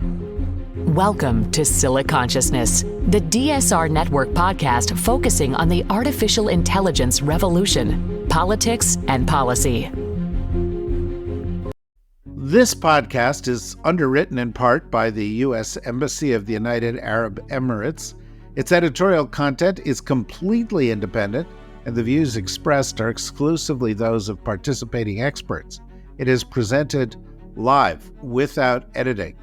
Welcome to Consciousness, the DSR Network podcast focusing on the artificial intelligence revolution, politics, and policy. This podcast is underwritten in part by the U.S. Embassy of the United Arab Emirates. Its editorial content is completely independent, and the views expressed are exclusively those of participating experts. It is presented live, without editing.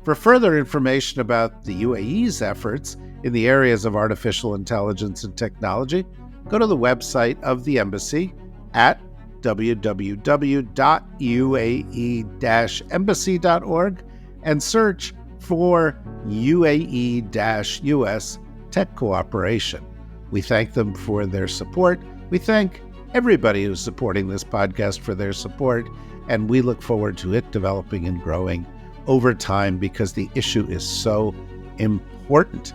For further information about the UAE's efforts in the areas of artificial intelligence and technology, go to the website of the embassy at www.uae-embassy.org and search for UAE-US Tech Cooperation. We thank them for their support. We thank everybody who's supporting this podcast for their support, and we look forward to it developing and growing over time because the issue is so important.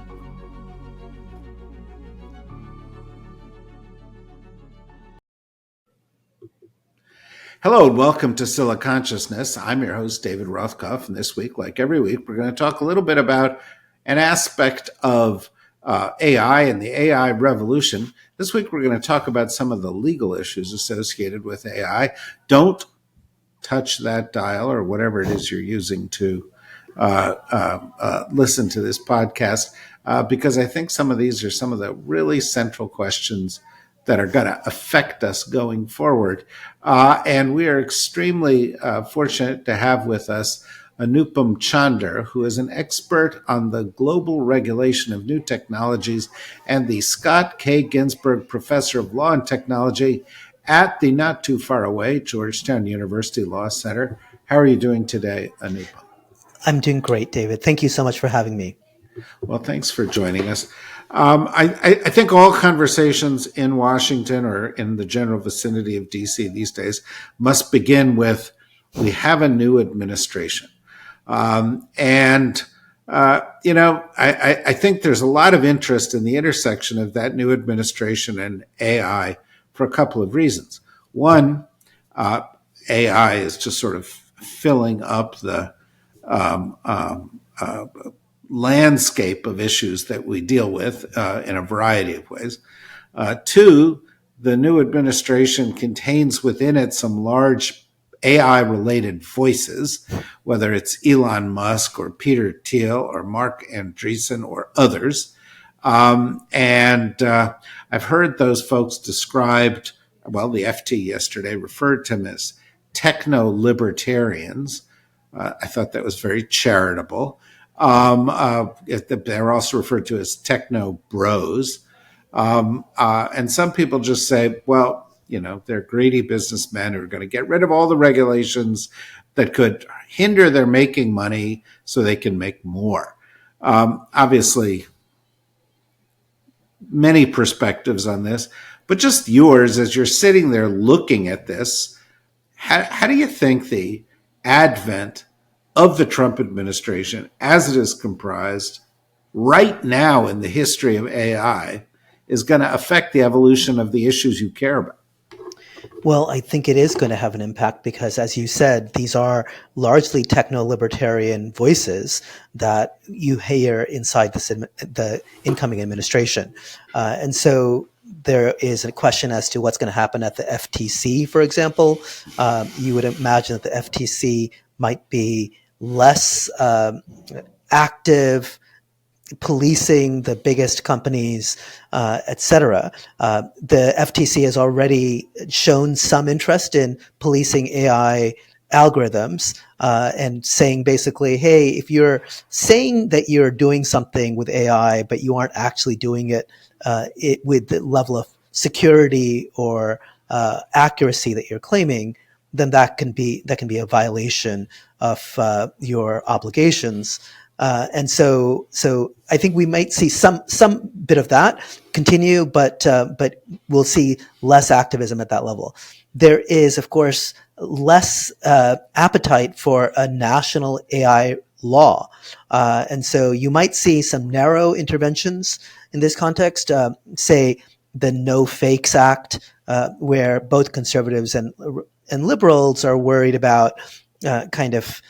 Hello and welcome to Consciousness. I'm your host, David Rothkopf, and this week, like every week, we're going to talk a little bit about an aspect of AI and the AI revolution. This week, we're going to talk about some of the legal issues associated with AI. Don't touch that dial or whatever it is you're using to listen to this podcast, because I think some of these are some of the really central questions that are going to affect us going forward. And we are extremely fortunate to have with us Anupam Chander, who is an expert on the global regulation of new technologies and the Scott K. Ginsburg Professor of Law and Technology at the not too far away Georgetown University Law Center. How are you doing today, Anupam? I'm doing great, David. Thank you so much for having me. Well, thanks for joining us. I think all conversations in Washington or in the general vicinity of DC these days must begin with, we have a new administration. I think there's a lot of interest in the intersection of that new administration and AI for a couple of reasons. One, AI is just sort of filling up the landscape of issues that we deal with in a variety of ways. Two, the new administration contains within it some large AI-related voices, whether it's Elon Musk or Peter Thiel or Mark Andreessen or others. I've heard those folks described, well, the FT yesterday referred to them as techno-libertarians. I thought that was very charitable. They're also referred to as techno-bros. And some people just say, well, they're greedy businessmen who are going to get rid of all the regulations that could hinder their making money so they can make more. Obviously, many perspectives on this, but just yours as you're sitting there looking at this. How do you think the advent of the Trump administration, as it is comprised right now in the history of AI, is going to affect the evolution of the issues you care about? Well, I think it is going to have an impact because, as you said, these are largely techno-libertarian voices that you hear inside the incoming administration. And so there is a question as to what's going to happen at the FTC, for example. You would imagine that the FTC might be less active policing the biggest companies, et cetera. The FTC has already shown some interest in policing AI algorithms and saying basically, hey, if you're saying that you're doing something with AI, but you aren't actually doing it, with the level of security or accuracy that you're claiming, then that can be a violation of your obligations. And so I think we might see some bit of that continue, but we'll see less activism at that level. There is, of course, less appetite for a national AI law. And so you might see some narrow interventions in this context, say the No Fakes Act, where both conservatives and liberals are worried about kind of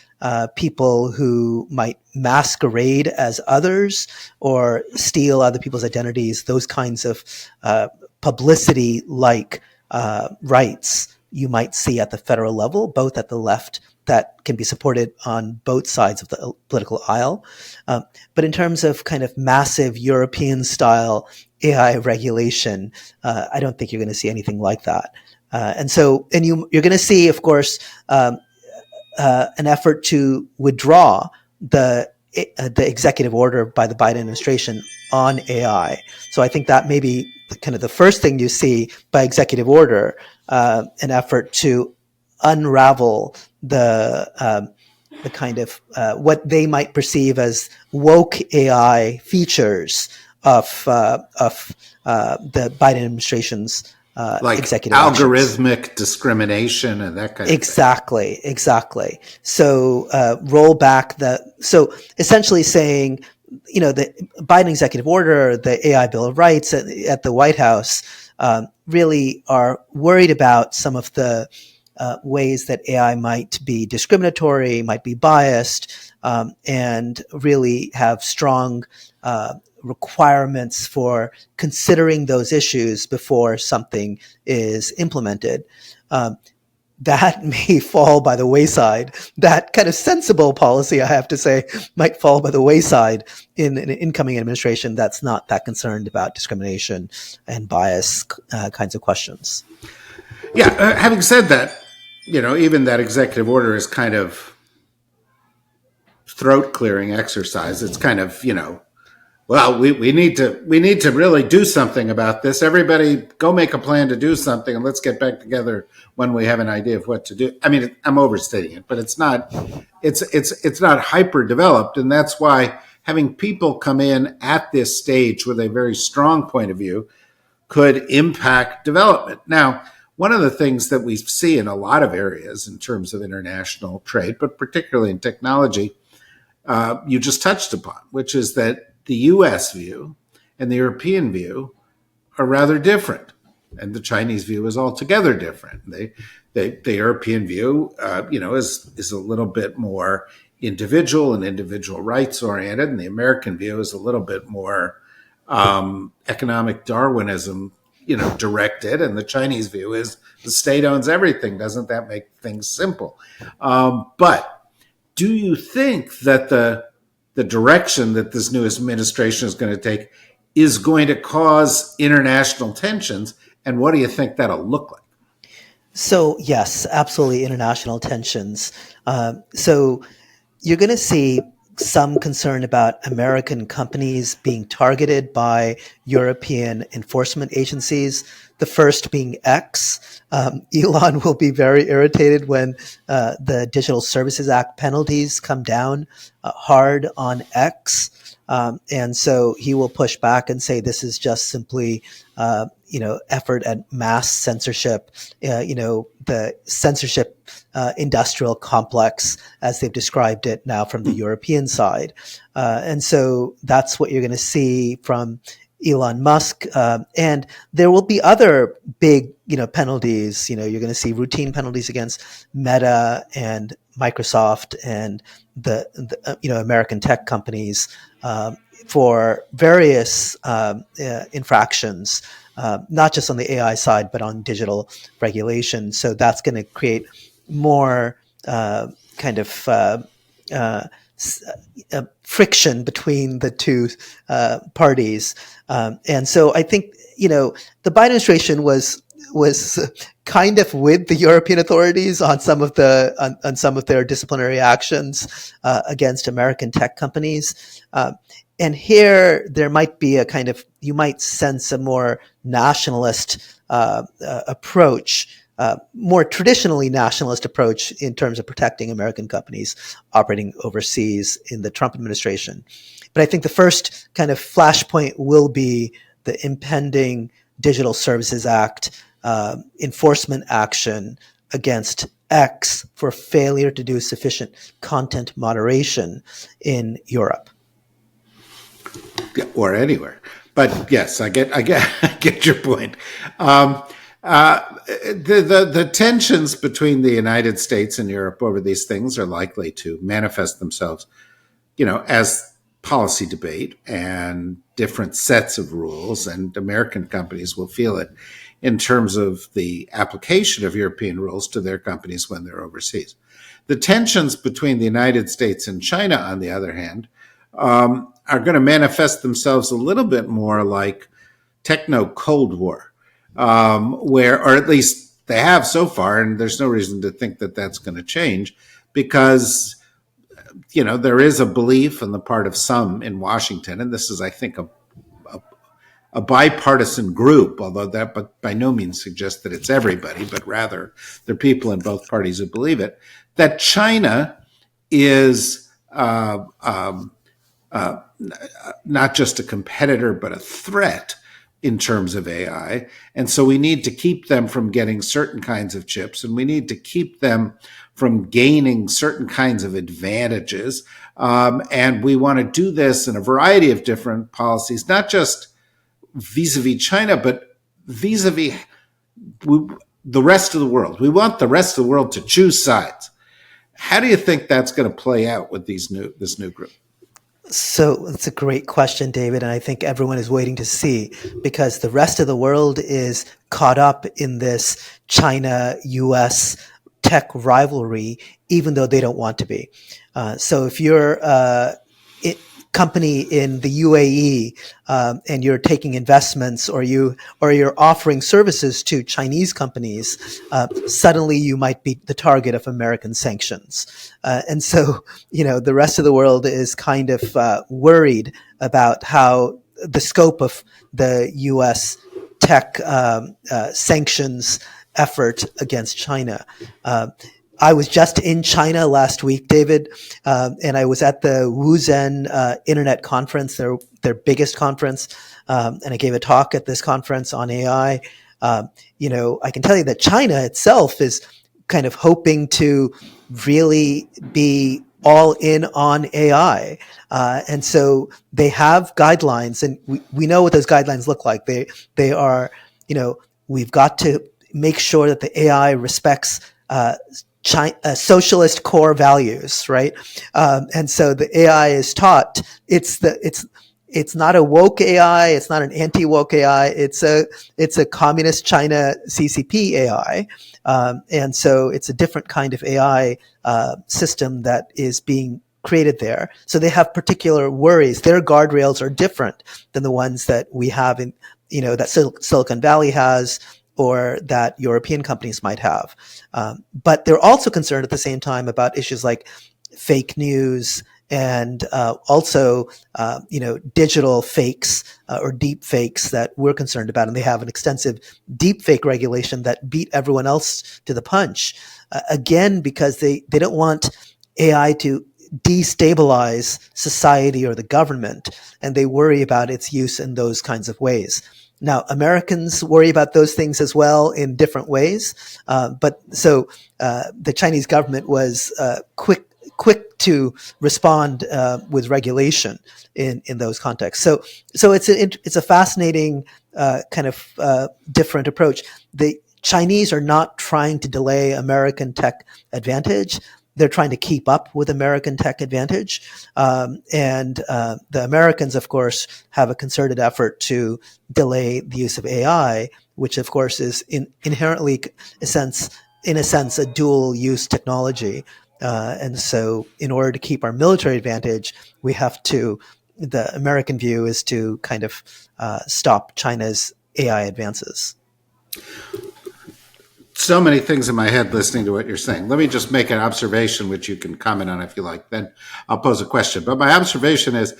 people who might masquerade as others or steal other people's identities, those kinds of publicity-like rights you might see at the federal level, both at the left, that can be supported on both sides of the political aisle. But in terms of kind of massive European-style AI regulation, I don't think you're going to see anything like that. You're going to see, of course, an effort to withdraw the executive order by the Biden administration on AI. So I think that may be kind of the first thing you see by executive order, an effort to unravel the kind of what they might perceive as woke AI features of the Biden administration's like executive algorithmic actions. Discrimination and that kind of thing. Exactly. So roll back so essentially saying, the Biden executive order, the AI Bill of Rights at the White House really are worried about some of the ways that AI might be discriminatory, might be biased, and really have strong requirements for considering those issues before something is implemented. That may fall by the wayside. That kind of sensible policy, I have to say, might fall by the wayside in an incoming administration that's not that concerned about discrimination and bias kinds of questions. Yeah, having said that, even that executive order is kind of throat clearing exercise. It's kind of, well, we need to really do something about this. Everybody go make a plan to do something, and let's get back together when we have an idea of what to do. I mean, I'm overstating it, but it's not hyper developed. And that's why having people come in at this stage with a very strong point of view could impact development. Now, one of the things that we see in a lot of areas in terms of international trade, but particularly in technology, you just touched upon, which is that the U.S. view and the European view are rather different, and the Chinese view is altogether different. The European view, is a little bit more individual and individual rights oriented, and the American view is a little bit more economic Darwinism, directed, and the Chinese view is the state owns everything. Doesn't that make things simple? But do you think that the direction that this new administration is going to take is going to cause international tensions? And what do you think that'll look like? So, yes, absolutely, international tensions. So you're going to see some concern about American companies being targeted by European enforcement agencies, the first being X. Elon will be very irritated when the Digital Services Act penalties come down hard on X. And so he will push back and say this is just simply effort at mass censorship, the censorship industrial complex, as they've described it now from the European side. And so that's what you're going to see from Elon Musk. And there will be other big, penalties. You're going to see routine penalties against Meta and Microsoft and the American tech companies for various infractions, not just on the AI side, but on digital regulation. So that's going to create more friction between the two parties. And so I think, the Biden administration was kind of with the European authorities on some of their disciplinary actions against American tech companies. And here there might be you might sense a more nationalist approach, more traditionally nationalist approach in terms of protecting American companies operating overseas in the Trump administration. But I think the first kind of flashpoint will be the impending Digital Services Act enforcement action against X for failure to do sufficient content moderation in Europe. Or anywhere. But yes, I get I get your point. The tensions between the United States and Europe over these things are likely to manifest themselves, as policy debate and different sets of rules, and American companies will feel it in terms of the application of European rules to their companies when they're overseas. The tensions between the United States and China, on the other hand, are going to manifest themselves a little bit more like techno-Cold War, or at least they have so far, and there's no reason to think that that's going to change, because there is a belief on the part of some in Washington, and this is, I think, a bipartisan group, although that but by no means suggests that it's everybody, but rather there are people in both parties who believe it, that China is not just a competitor, but a threat in terms of AI. And so we need to keep them from getting certain kinds of chips, and we need to keep them from gaining certain kinds of advantages. And we want to do this in a variety of different policies, not just vis-a-vis China, but vis-a-vis the rest of the world. We want the rest of the world to choose sides. How do you think that's going to play out with this new group? So it's a great question, David, and I think everyone is waiting to see, because the rest of the world is caught up in this China-US tech rivalry, even though they don't want to be. So if you're a company in the UAE and you're taking investments, or you're offering services to Chinese companies, suddenly you might be the target of American sanctions. And so, the rest of the world is kind of worried about how the scope of the U.S. tech sanctions effort against China. I was just in China last week, David, and I was at the Wuzhen Internet Conference, their biggest conference, and I gave a talk at this conference on AI. I can tell you that China itself is kind of hoping to really be all in on AI. And so they have guidelines, and we know what those guidelines look like. They are, we've got to make sure that the AI respects socialist core values, right? And so the AI is taught it's not a woke AI, it's not an anti-woke AI, it's a communist China CCP AI, and so it's a different kind of AI system that is being created there. So they have particular worries. Their guardrails are different than the ones that we have in that Silicon Valley has, or that European companies might have. But they're also concerned at the same time about issues like fake news and also, digital fakes or deep fakes that we're concerned about. And they have an extensive deep fake regulation that beat everyone else to the punch. Again, because they don't want AI to destabilize society or the government, and they worry about its use in those kinds of ways. Now, Americans worry about those things as well in different ways. But the Chinese government was quick to respond with regulation in those contexts. So it's a fascinating kind of different approach. The Chinese are not trying to delay American tech advantage. They're trying to keep up with American tech advantage. And the Americans, of course, have a concerted effort to delay the use of AI, which, of course, is inherently, in a sense, a dual-use technology. And so in order to keep our military advantage, the American view is to kind of stop China's AI advances. So many things in my head listening to what you're saying. Let me just make an observation, which you can comment on if you like. Then I'll pose a question. But my observation is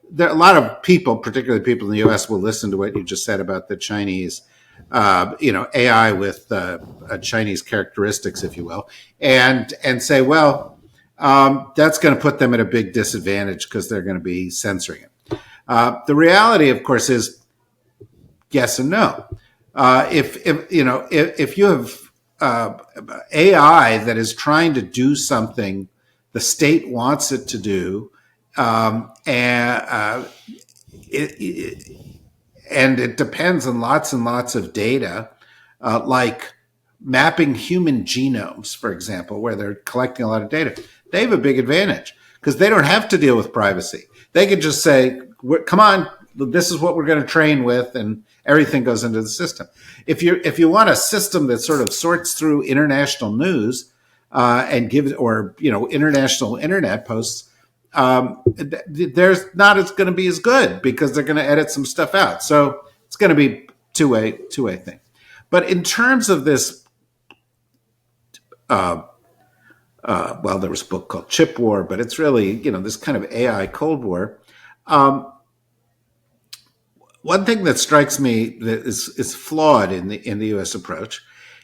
there a lot of people, particularly people in the U.S., will listen to what you just said about the Chinese, AI with Chinese characteristics, if you will, and say, well, that's going to put them at a big disadvantage because they're going to be censoring it. The reality, of course, is yes and no. If you have AI that is trying to do something the state wants it to do, and it depends on lots and lots of data, like mapping human genomes, for example, where they're collecting a lot of data, they have a big advantage because they don't have to deal with privacy. They can just say, come on, this is what we're going to train with, and everything goes into the system. If you want a system that sort of sorts through international news and gives, or international internet posts, there's not as going to be as good because they're going to edit some stuff out. So it's going to be two-way thing. But in terms of this, well, there was a book called Chip War, but it's really, this kind of AI Cold War. One thing that strikes me that is flawed in the U.S. approach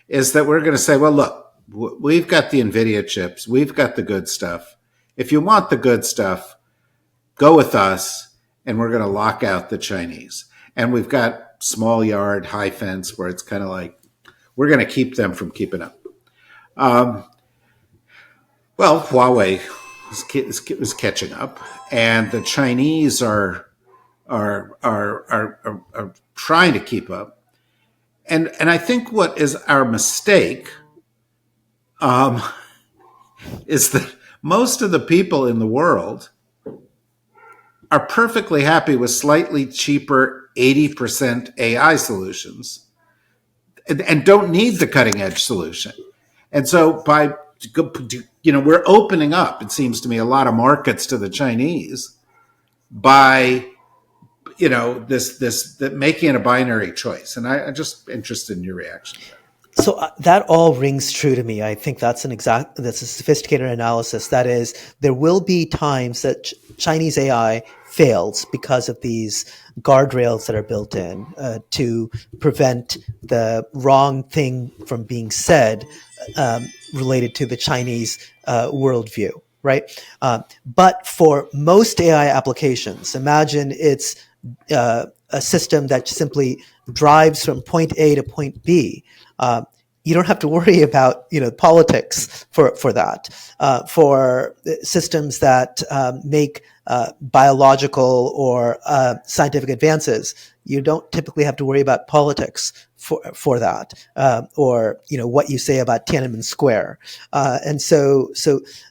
is that we're going to say, well, look, we've got the NVIDIA chips. We've got the good stuff. If you want the good stuff, go with us, and we're going to lock out the Chinese. And we've got small yard, high fence, where it's kind of like, we're going to keep them from keeping up. Well, Huawei is catching up, and the Chinese are trying to keep up. And I think what is our mistake is that most of the people in the world are perfectly happy with slightly cheaper 80% AI solutions and don't need the cutting edge solution. And so we're opening up, it seems to me, a lot of markets to the Chinese by this making it a binary choice. And I'm just interested in your reaction to that. So that all rings true to me. I think that's a sophisticated analysis. That is, there will be times that Chinese AI fails because of these guardrails that are built in to prevent the wrong thing from being said related to the Chinese worldview, right? But for most AI applications, imagine it's a system that simply drives from point A to point B. You don't have to worry about politics for that. For systems that make biological or scientific advances, you don't typically have to worry about politics for that, or what you say about Tiananmen Square. And so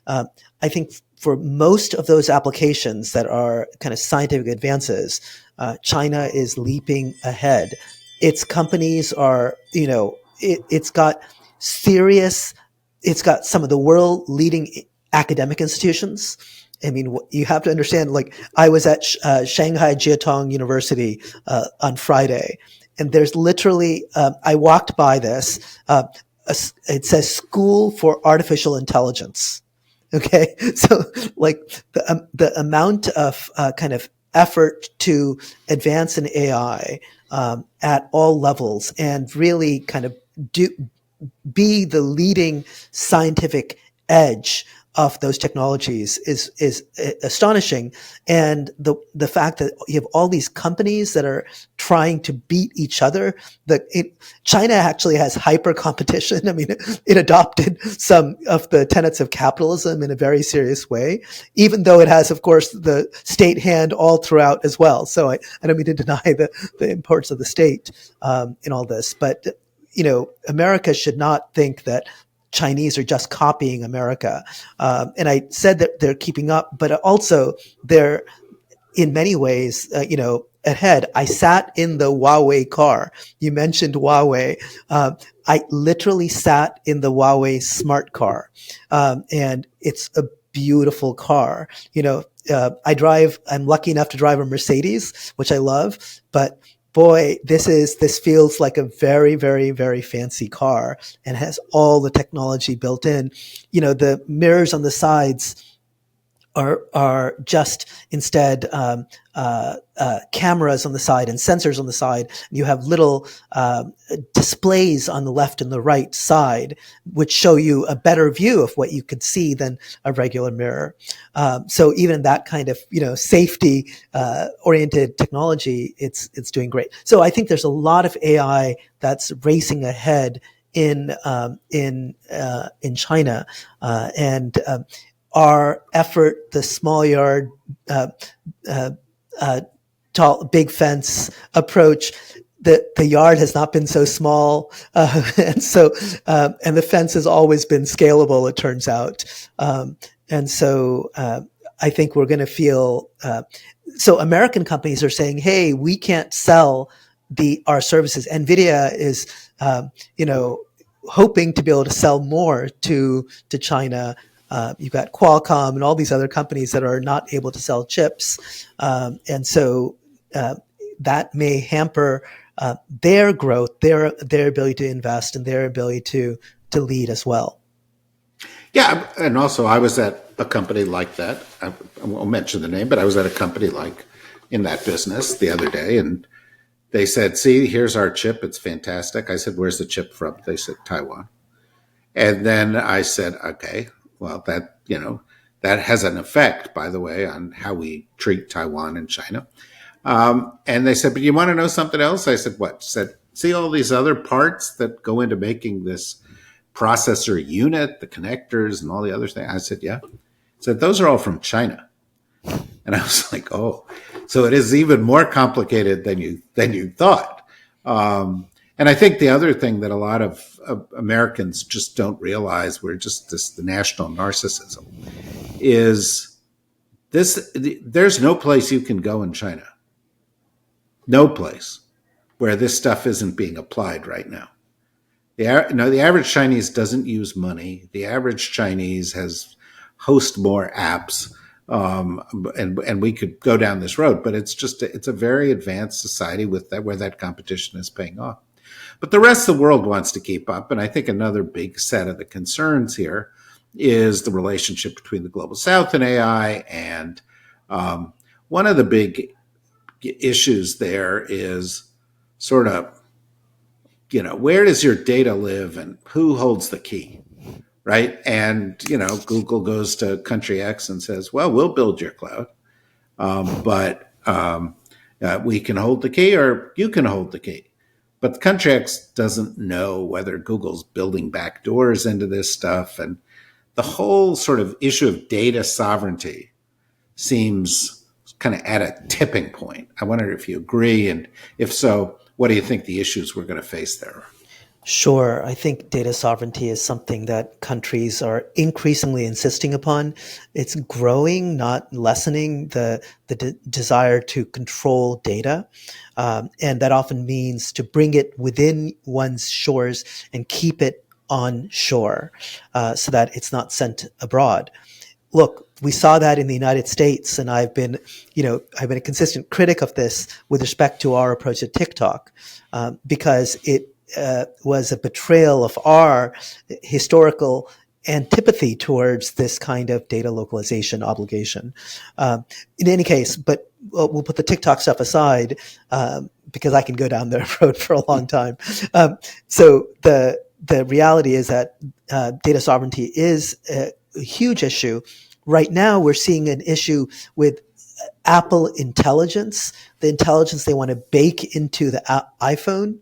I think for most of those applications that are kind of scientific advances, China is leaping ahead. Its companies are, it's got some of the world leading academic institutions. I mean, you have to understand, like, I was at Shanghai Jiatong University on Friday, and there's literally, I walked by this, it says School for Artificial Intelligence. Okay. So like the amount of kind of effort to advance in AI at all levels and really kind of be the leading scientific edge of those technologies is astonishing. And the fact that you have all these companies that are trying to beat each other. China actually has hyper competition. I mean, it adopted some of the tenets of capitalism in a very serious way, even though it has, of course, the state hand all throughout as well. So I don't mean to deny the importance of the state in all this, but America should not think that Chinese are just copying America. And I said that they're keeping up, but also they're in many ways, ahead. I sat in the Huawei car. You mentioned Huawei. I literally sat in the Huawei smart car. And it's a beautiful car. I'm lucky enough to drive a Mercedes, which I love, but boy, this feels like a very, very, very fancy car and has all the technology built in. The mirrors on the sides are just instead cameras on the side and sensors on the side. You have little displays on the left and the right side, which show you a better view of what you could see than a regular mirror. So even that kind of safety oriented technology, it's doing great. So I think there's a lot of AI that's racing ahead in China, and our effort, the small yard, tall, big fence approach, the yard has not been so small, and the fence has always been scalable. It turns out, and so I think we're going to feel. So American companies are saying, "Hey, we can't sell our services." NVIDIA is, hoping to be able to sell more to China. You've got Qualcomm and all these other companies that are not able to sell chips, and so that may hamper their growth, their ability to invest, and their ability to lead as well. Yeah, and also I was at a company like that. I won't mention the name, but I was at a company like in that business the other day, and they said, "See, here's our chip. It's fantastic." I said, "Where's the chip from?" They said, "Taiwan." And then I said, "Okay, well, that has an effect, by the way, on how we treat Taiwan and China." And they said, "But you want to know something else?" I said, "What?" Said, "See all these other parts that go into making this processor unit, the connectors and all the other things?" I said, "Yeah." I said, "Those are all from China." And I was like, "Oh, so it is even more complicated than you thought." And I think the other thing that a lot of Americans just don't realize, we're just the national narcissism, is this: there's no place you can go in China, no place where this stuff isn't being applied right now. The average Chinese doesn't use money. The average Chinese host more apps, and we could go down this road. But it's a very advanced society where that competition is paying off. But the rest of the world wants to keep up, and I think another big set of the concerns here is the relationship between the global South and AI. And one of the big issues there is sort of, where does your data live and who holds the key, right? And, Google goes to country X and says, "Well, we'll build your cloud, but we can hold the key or you can hold the key." But the country X doesn't know whether Google's building back doors into this stuff. And the whole sort of issue of data sovereignty seems kind of at a tipping point. I wonder if you agree, and if so, what do you think the issues we're going to face there are? Sure. I think data sovereignty is something that countries are increasingly insisting upon. It's growing, not lessening the desire to control data. And that often means to bring it within one's shores and keep it on shore so that it's not sent abroad. Look, we saw that in the United States, and I've been a consistent critic of this with respect to our approach to TikTok, because it was a betrayal of our historical antipathy towards this kind of data localization obligation. In any case, but we'll put the TikTok stuff aside because I can go down that road for a long time. So the reality is that data sovereignty is a huge issue. Right now, we're seeing an issue with Apple intelligence, the intelligence they want to bake into the iPhone,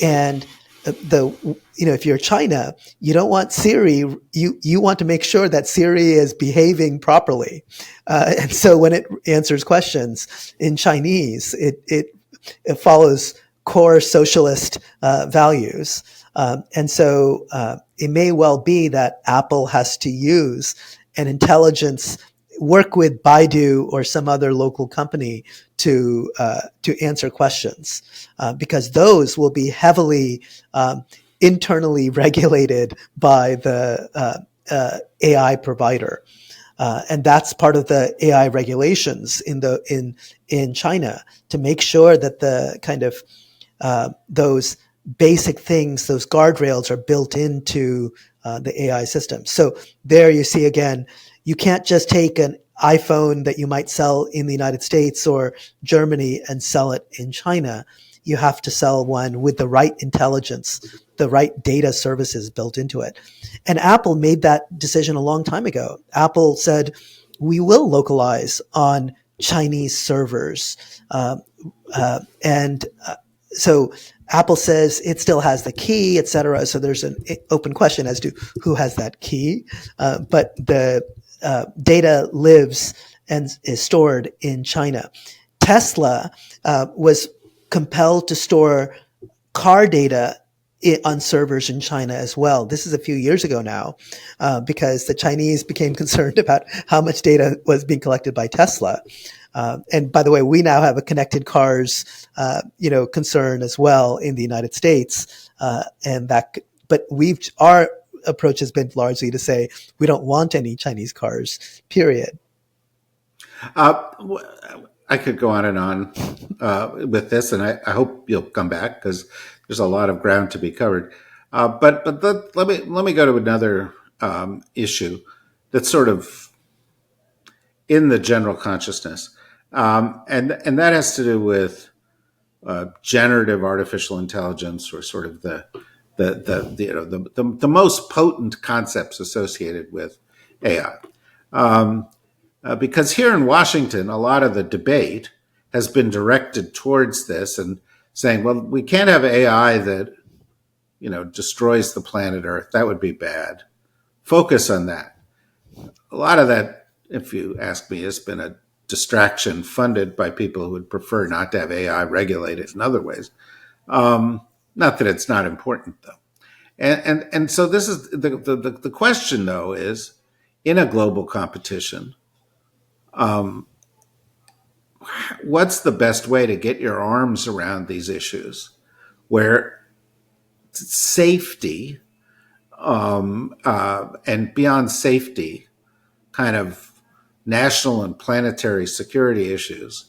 and if you're China, you don't want Siri. You want to make sure that Siri is behaving properly, and so when it answers questions in Chinese, it follows core socialist values, and so it may well be that Apple has to use an intelligence, work with Baidu or some other local company to answer questions, because those will be heavily internally regulated by the AI provider, and that's part of the AI regulations in China, to make sure that the kind of those basic things, those guardrails, are built into the AI system. So there you see again, you can't just take an iPhone that you might sell in the United States or Germany and sell it in China. You have to sell one with the right intelligence, the right data services built into it. And Apple made that decision a long time ago. Apple said, we will localize on Chinese servers. So Apple says it still has the key, et cetera. So there's an open question as to who has that key. But the data lives and is stored in China. Tesla was compelled to store car data on servers in China as well. This is a few years ago now, because the Chinese became concerned about how much data was being collected by Tesla. And by the way, we now have a connected cars, concern as well in the United States, but our approach has been largely to say we don't want any Chinese cars. Period. I could go on and on with this, and I hope you'll come back because there's a lot of ground to be covered. But let me go to another issue that's sort of in the general consciousness, and that has to do with generative artificial intelligence, or sort of the most potent concepts associated with AI. Because here in Washington, a lot of the debate has been directed towards this and saying, well, we can't have AI that, destroys the planet Earth. That would be bad. Focus on that. A lot of that, if you ask me, has been a distraction funded by people who would prefer not to have AI regulated in other ways. Not that it's not important, though. And so this is the question, though, is in a global competition, what's the best way to get your arms around these issues where safety and beyond safety, kind of national and planetary security issues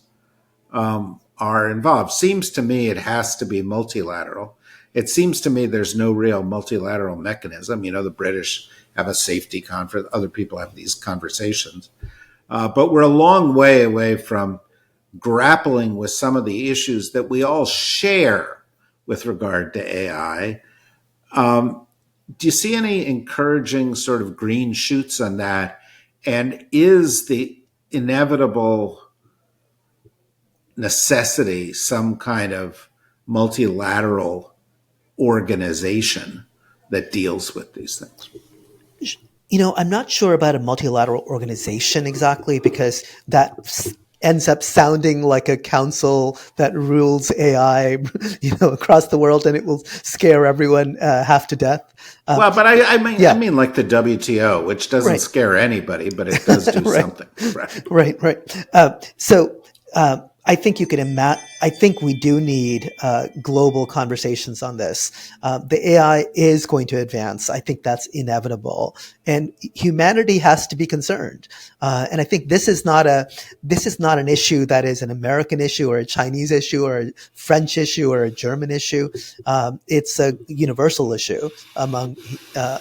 are involved? Seems to me it has to be multilateral. It seems to me there's no real multilateral mechanism. The British have a safety conference. Other people have these conversations. But we're a long way away from grappling with some of the issues that we all share with regard to AI. Do you see any encouraging sort of green shoots on that? And is the inevitable necessity some kind of multilateral organization that deals with these things? I'm not sure about a multilateral organization exactly, because that ends up sounding like a council that rules AI, across the world, and it will scare everyone half to death. But I mean like the WTO, which doesn't scare anybody, but it does do something. Right. I think you can I think we do need global conversations on this. The AI is going to advance. I think that's inevitable, and humanity has to be concerned. And I think this is not an issue that is an American issue or a Chinese issue or a French issue or a German issue. It's a universal issue among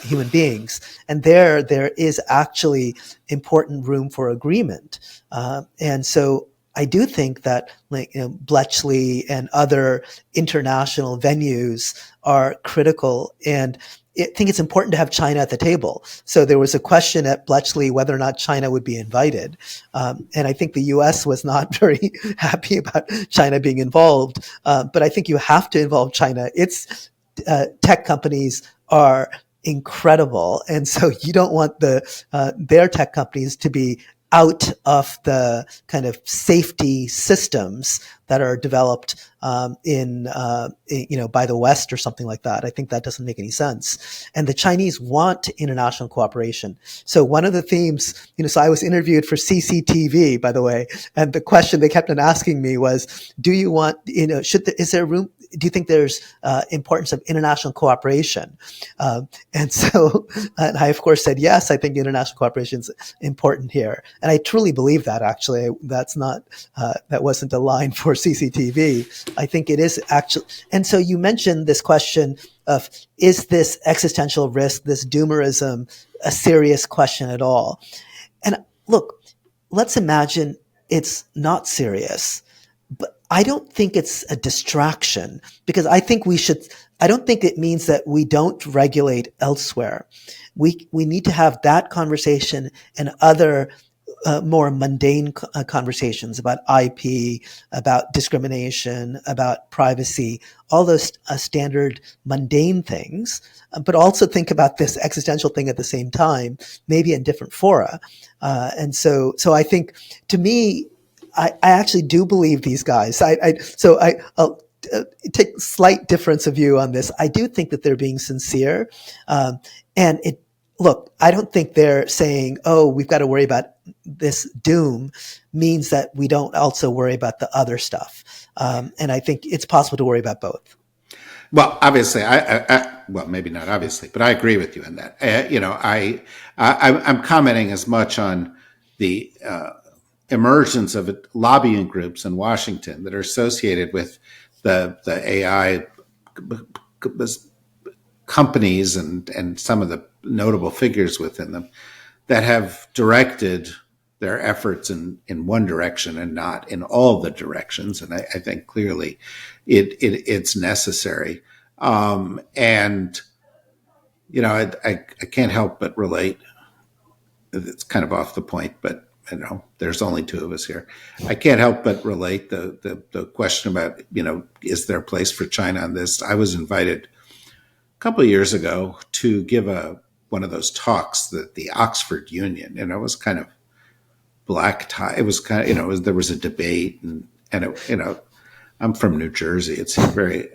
human beings, and there is actually important room for agreement. And so I do think that Bletchley and other international venues are critical, and I think it's important to have China at the table. So there was a question at Bletchley whether or not China would be invited, and I think the U.S. was not very happy about China being involved. But I think you have to involve China. Its tech companies are incredible, and so you don't want their tech companies to be out of the kind of safety systems that are developed by the West or something like that. I think that doesn't make any sense. And the Chinese want international cooperation. So one of the themes, so I was interviewed for CCTV, by the way, and the question they kept on asking me was, do you want, is there room? Do you think there's importance of international cooperation? And I of course said yes. I think international cooperation is important here, and I truly believe that. Actually, that wasn't a line for CCTV. I think it is actually. And so you mentioned this question of, is this existential risk, this doomerism, a serious question at all? And look, let's imagine it's not serious. But I don't think it's a distraction, because I don't think it means that we don't regulate elsewhere. We need to have that conversation and other more mundane conversations about IP, about discrimination, about privacy, all those standard mundane things, but also think about this existential thing at the same time, maybe in different fora. And so I think, to me, I actually do believe these guys. take slight difference of view on this. I do think that they're being sincere, and look, I don't think they're saying, "Oh, we've got to worry about this doom," means that we don't also worry about the other stuff. And I think it's possible to worry about both. Well, obviously, well, maybe not obviously, but I agree with you on that. I'm commenting as much on the emergence of lobbying groups in Washington that are associated with the AI companies and some of the notable figures within them that have directed their efforts in one direction and not in all the directions. And I think clearly it's necessary. And, I can't help but relate. It's kind of off the point, but there's only two of us here. I can't help but relate the question about, is there a place for China on this? I was invited a couple of years ago to give one of those talks that the Oxford Union, and it was kind of black tie. It was kind of, there was a debate and I'm from New Jersey. It seemed very,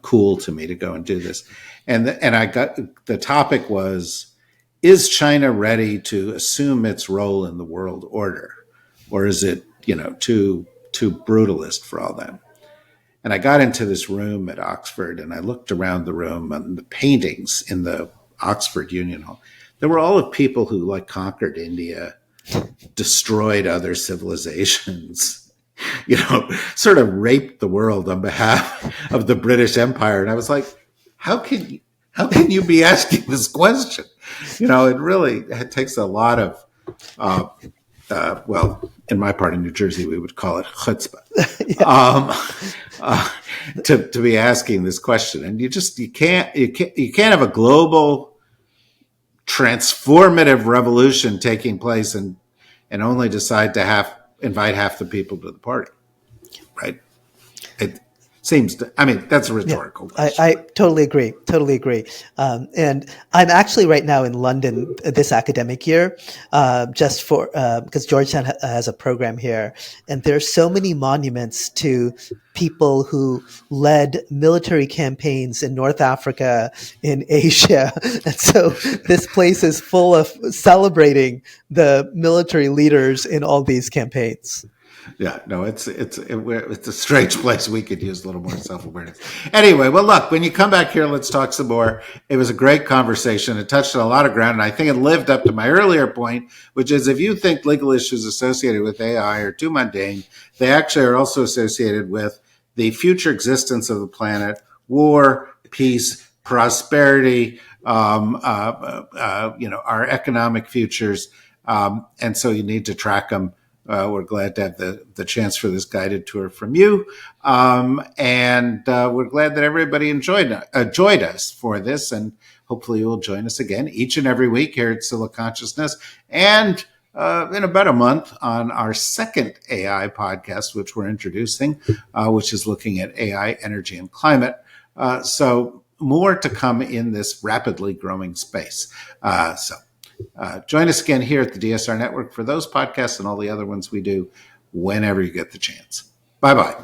cool to me to go and do this. And I got, the topic was, is China ready to assume its role in the world order? Or is it, too brutalist for all that? And I got into this room at Oxford and I looked around the room and the paintings in the Oxford Union Hall. They were all of people who conquered India, destroyed other civilizations, sort of raped the world on behalf of the British Empire. And I was like, how can you be asking this question? It takes a lot of, well, in my part of New Jersey, we would call it chutzpah, to be asking this question. And you can't have a global transformative revolution taking place and only decide to invite half the people to the party, right? It seems that's a rhetorical question. I totally agree. And I'm actually right now in London this academic year, just for, because Georgetown has a program here. And there's so many monuments to people who led military campaigns in North Africa, in Asia. And so this place is full of celebrating the military leaders in all these campaigns. Yeah, no, it's a strange place. We could use a little more self-awareness. Anyway, well, look, when you come back here, let's talk some more. It was a great conversation. It touched on a lot of ground, and I think it lived up to my earlier point, which is if you think legal issues associated with AI are too mundane, they actually are also associated with the future existence of the planet, war, peace, prosperity, our economic futures, and so you need to track them. We're glad to have the chance for this guided tour from you. And we're glad that everybody enjoyed us for this. And hopefully you will join us again each and every week here at Scylla Consciousness. And in about a month on our second AI podcast, which we're introducing, which is looking at AI, energy, and climate. So more to come in this rapidly growing space. Join us again here at the DSR Network for those podcasts and all the other ones we do whenever you get the chance. Bye-bye.